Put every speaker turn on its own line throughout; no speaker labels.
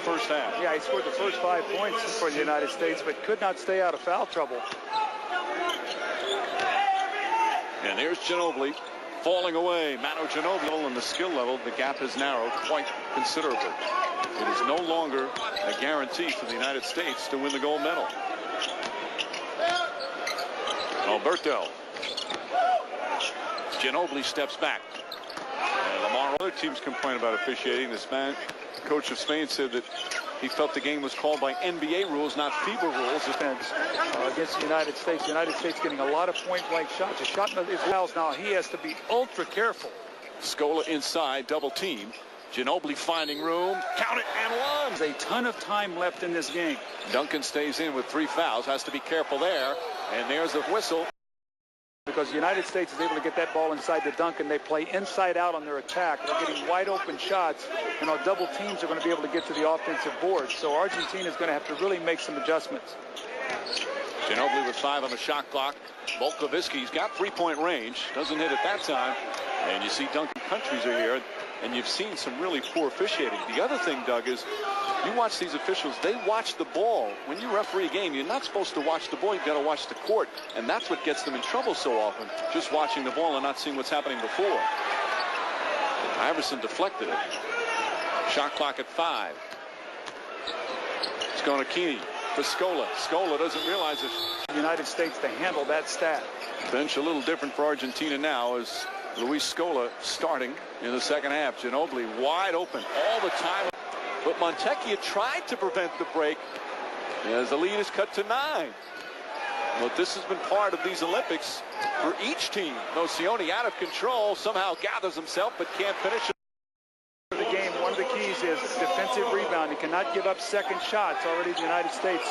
first half.
Yeah, he scored the first 5 points for the United States, but could not stay out of foul trouble.
And there's Ginobili falling away. Manu Ginobili, and the skill level, the gap has narrowed quite considerably. It is no longer a guarantee for the United States to win the gold medal. Alberto. Ginobili steps back. And Lamar, other teams complain about officiating. This man, coach of Spain, said that he felt the game was called by NBA rules, not FIBA rules.
Defense against the United States. The United States getting a lot of point-blank shots. A shot in his fouls now. He has to be ultra careful.
Scola inside, double team. Ginobili finding room. Count it and one.
There's a ton of time left in this game.
Duncan stays in with 3 fouls. Has to be careful there. And there's a whistle.
Because the United States is able to get that ball inside the Duncan. They play inside out on their attack. They're getting wide open shots, and our double teams are going to be able to get to the offensive board. So Argentina is going to have to really make some adjustments.
Ginobili with 5 on the shot clock. Volkovitsky's got 3-point range. Doesn't hit at that time. And you see Duncan countries are here, and you've seen some really poor officiating. The other thing, Doug, is you watch these officials, they watch the ball. When you referee a game, you're not supposed to watch the ball, you've got to watch the court. And that's what gets them in trouble so often, just watching the ball and not seeing what's happening before. Iverson deflected it. Shot clock at 5. It's going to Keeney for Scola. Scola doesn't realize it.
The United States to handle that stat.
Bench a little different for Argentina now as Luis Scola starting in the second half. Ginobili wide open all the time. But Montecchia tried to prevent the break as the lead is cut to 9. But this has been part of these Olympics for each team. Nocioni out of control, somehow gathers himself but can't finish it.
For the game, one of the keys is defensive rebound. You cannot give up second shots. Already the United States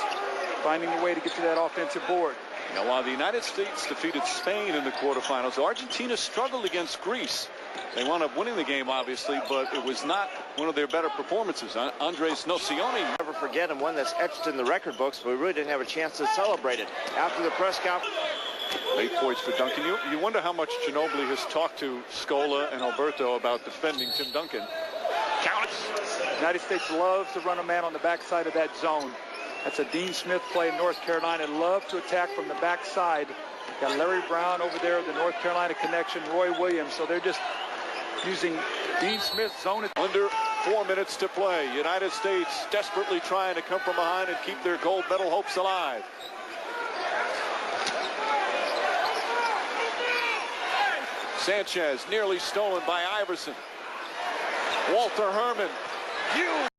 finding a way to get to that offensive board.
Now, while the United States defeated Spain in the quarterfinals, Argentina struggled against Greece. They wound up winning the game, obviously, but it was not one of their better performances. Andres Nocioni.
Never forget him, one that's etched in the record books, but we really didn't have a chance to celebrate it. After the press conference.
Late points for Duncan. You wonder how much Ginobili has talked to Scola and Alberto about defending Tim Duncan. Count it.
The United States loves to run a man on the backside of that zone. That's a Dean Smith play in North Carolina. Love to attack from the backside. Got Larry Brown over there, the North Carolina connection, Roy Williams. So they're just using Dean Smith's zone.
Under 4 minutes to play. United States desperately trying to come from behind and keep their gold medal hopes alive. Sanchez nearly stolen by Iverson. Walter Herman. Huge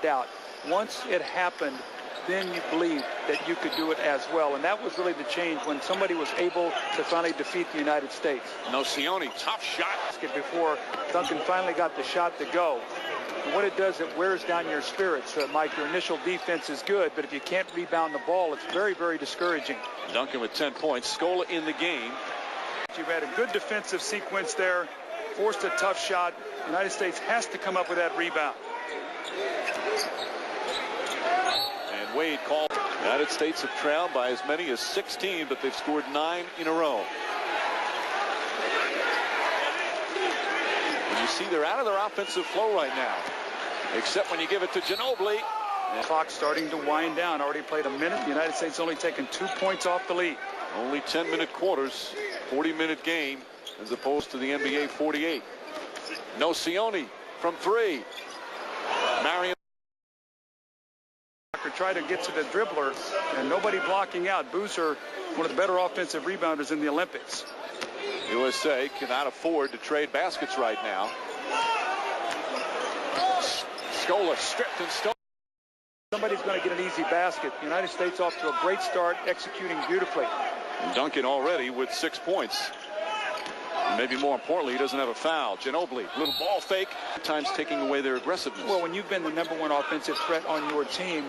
doubt. Once it happened, then you believed that you could do it as well. And that was really the change when somebody was able to finally defeat the United States.
Nocioni, tough shot.
Before Duncan finally got the shot to go. And what it does, it wears down your spirits. Mike, your initial defense is good, but if you can't rebound the ball, it's very, very discouraging.
Duncan with 10 points. Scola in the game.
You've had a good defensive sequence there. Forced a tough shot. The United States has to come up with that rebound.
And Wade called. The United States have trailed by as many as 16, but they've scored 9 in a row. And you see they're out of their offensive flow right now, except when you give it to Ginobili.
The clock starting to wind down. Already played a minute. The United States only taken 2 points off the lead.
Only 10-minute quarters, 40-minute game, as opposed to the NBA 48. Nocioni from 3. Marion
try to get to the dribbler, and nobody blocking out. Boozer, one of the better offensive rebounders in the Olympics.
USA cannot afford to trade baskets right now. Scola stripped and stolen.
Somebody's going to get an easy basket. The United States off to a great start, executing beautifully.
And Duncan already with 6 points. And maybe more importantly, he doesn't have a foul. Ginobili, little ball fake, at times taking away their aggressiveness.
Well, when you've been the #1 offensive threat on your team,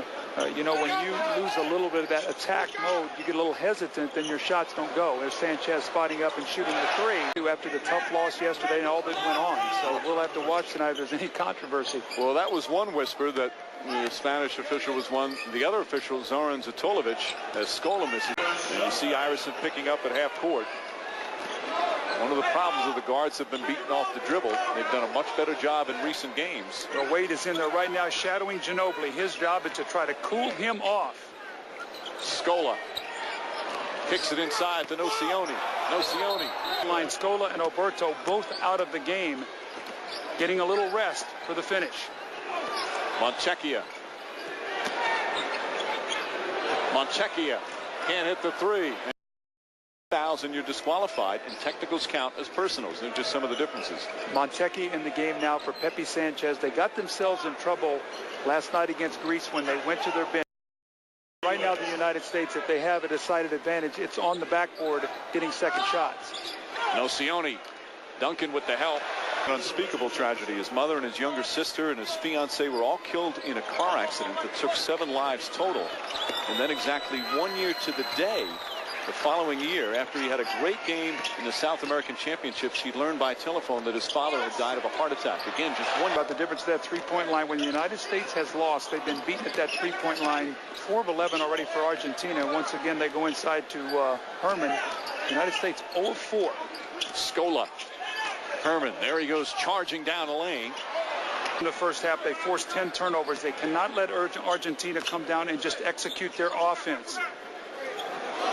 you know, when you lose a little bit of that attack mode, you get a little hesitant, then your shots don't go. There's Sanchez spotting up and shooting the 3 after the tough loss yesterday and all that went on. So we'll have to watch tonight if there's any controversy.
Well, that was one whisper that the Spanish official was one. The other official, Zoran Zatolovich, as Scola misses. And you see Iverson picking up at half court. One of the problems of the guards have been beaten off the dribble. They've done a much better job in recent games.
Well, Wade is in there right now shadowing Ginobili. His job is to try to cool him off.
Scola kicks it inside to Nocioni.
Line Scola and Alberto both out of the game, getting a little rest for the finish.
Montecchia can't hit the three. Fouls and you're disqualified, and technicals count as personals. They're just some of the differences.
Montecchia in the game now for Pepe Sanchez. They got themselves in trouble last night against Greece when they went to their bench. Right now, the United States, if they have a decided advantage, it's on the backboard getting second shots.
Nocioni, Duncan with the help. An unspeakable tragedy. His mother and his younger sister and his fiance were all killed in a car accident that took 7 lives total. And then exactly 1 year to the day, the following year, after he had a great game in the South American Championships, he learned by telephone that his father had died of a heart attack. Again, just one.
About the difference of that three-point line. When the United States has lost, they've been beaten at that three-point line. 4 of 11 already for Argentina. Once again, they go inside to Herman. United States 0 of 4.
Scola. Herman, there he goes charging down the lane.
In the first half, they forced 10 turnovers. They cannot let Argentina come down and just execute their offense.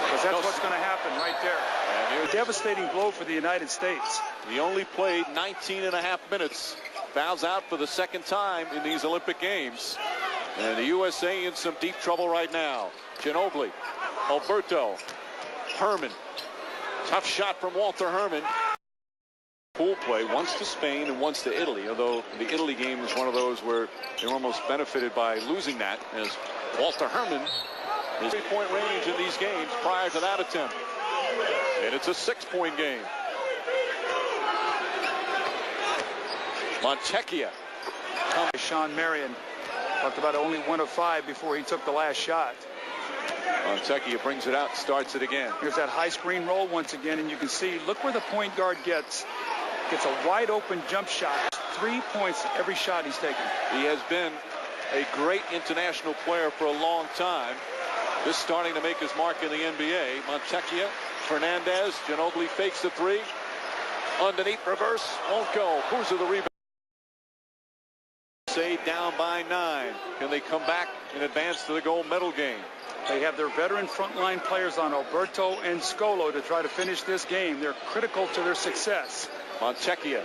Because that's what's going to happen right there. A devastating blow for the United States.
He only played 19.5 minutes. Fouls out for the second time in these Olympic Games. And the USA in some deep trouble right now. Ginobili, Alberto, Herman. Tough shot from Walter Herman. Pool play, once to Spain and once to Italy, although the Italy game was one of those where they almost benefited by losing that, as Walter Herman is 3-point range in these games prior to that attempt. And it's a 6-point game. Montecchia.
Sean Marion talked about only 1 of 5 before he took the last shot.
Montecchia brings it out, starts it again.
Here's that high screen roll once again, and you can see, look where the point guard gets a wide open jump shot. 3 points every shot he's taken.
He has been a great international player for a long time. This starting to make his mark in the NBA. Montecchia, Fernandez, Ginobili fakes the 3. Underneath, reverse, won't go. Boozer the rebound. Say down by 9. Can they come back and advance to the gold medal game?
They have their veteran frontline players on Alberto and Scolo to try to finish this game. They're critical to their success.
Montecchia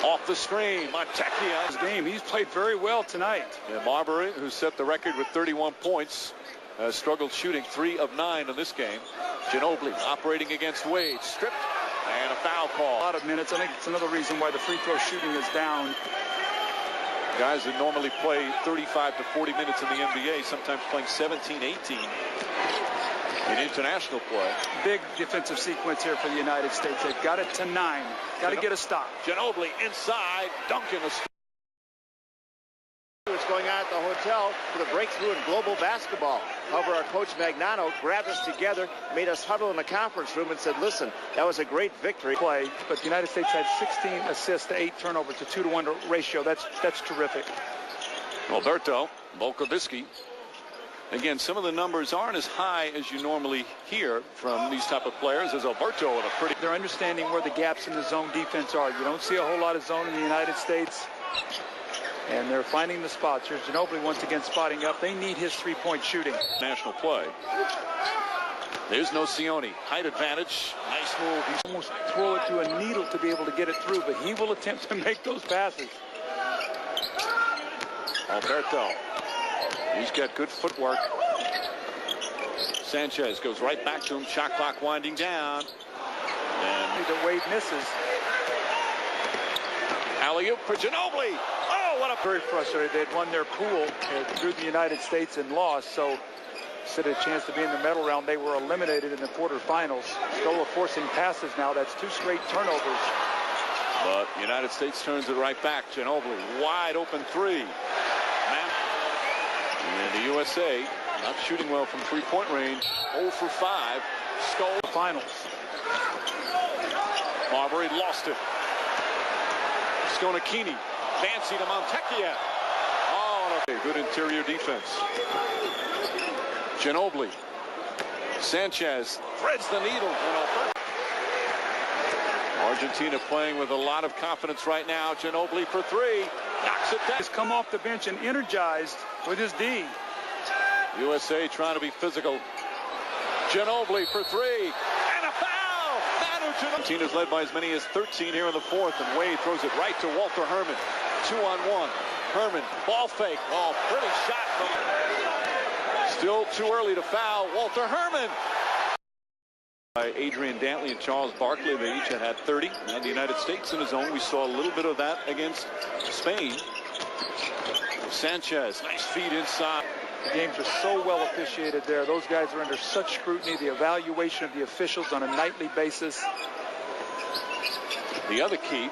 off the screen. Montecchia.
His game. He's played very well tonight.
And Marbury, who set the record with 31 points, struggled shooting 3 of 9 in this game. Ginobili operating against Wade. Stripped and a foul call.
A lot of minutes. I think it's another reason why the free throw shooting is down.
Guys that normally play 35 to 40 minutes in the NBA, sometimes playing 17, 18 in international play.
Big defensive sequence here for the United States. They've got it to 9. Got to get a stop.
Ginobili inside, Duncan.
What's going on at the hotel for the breakthrough in global basketball. However, our coach Magnano grabbed us together, made us huddle in the conference room and said, listen, that was a great victory.
Play, but the United States had 16 assists to 8 turnovers, a 2-to-1 ratio. That's terrific.
Alberto, Volkovitsky. Again, some of the numbers aren't as high as you normally hear from these type of players as Alberto with a pretty...
They're understanding where the gaps in the zone defense are. You don't see a whole lot of zone in the United States. And they're finding the spots. Here's Ginobili once again spotting up. They need his three-point shooting.
National play. There's Nocioni. Height advantage. Nice move.
He's almost throw it to a needle to be able to get it through, but he will attempt to make those passes.
Alberto. He's got good footwork. Sanchez goes right back to him. Shot clock winding down. And
the Wade misses.
Alley-oop for Ginobili. Oh, what a...
Very frustrated. They'd won their pool through the United States and lost, so instead of a chance to be in the medal round, they were eliminated in the quarterfinals. Scola forcing passes now. That's 2 straight turnovers.
But the United States turns it right back. Ginobili, wide open 3. And the USA not shooting well from 3-point range. 0 for 5. Scola.
Finals.
Marbury lost it. Sconachini. Fancy to Montecchia. Oh, okay. Good interior defense. Ginobili. Sanchez threads the needle. Argentina playing with a lot of confidence right now. Ginobili for three. Knocks it down.
He's come off the bench and energized with his D.
USA trying to be physical. Ginobili for three. And a foul. Manu Ginobili. Argentina's led by as many as 13 here in the fourth. And Wade throws it right to Walter Herman. 2-on-1. Herman. Ball fake. Oh, pretty shot from him. Still too early to foul. Walter Herman. By Adrian Dantley and Charles Barkley, they each had 30. And the United States in his own. We saw a little bit of that against Spain. Sanchez, nice feed inside.
The games are so well officiated there. Those guys are under such scrutiny. The evaluation of the officials on a nightly basis.
The other key,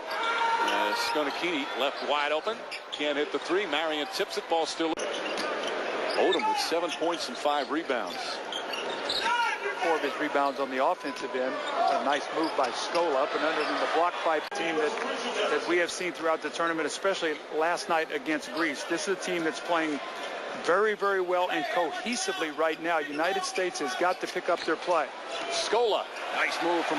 Skonakini left wide open. Can't hit the three. Marion tips it. Ball still. Odom with 7 points and 5 rebounds.
4 of his rebounds on the offensive end. A nice move by Scola up and under the block fight team that we have seen throughout the tournament, especially last night against Greece. This is a team that's playing very, very well and cohesively right now. United States has got to pick up their play.
Scola, nice move from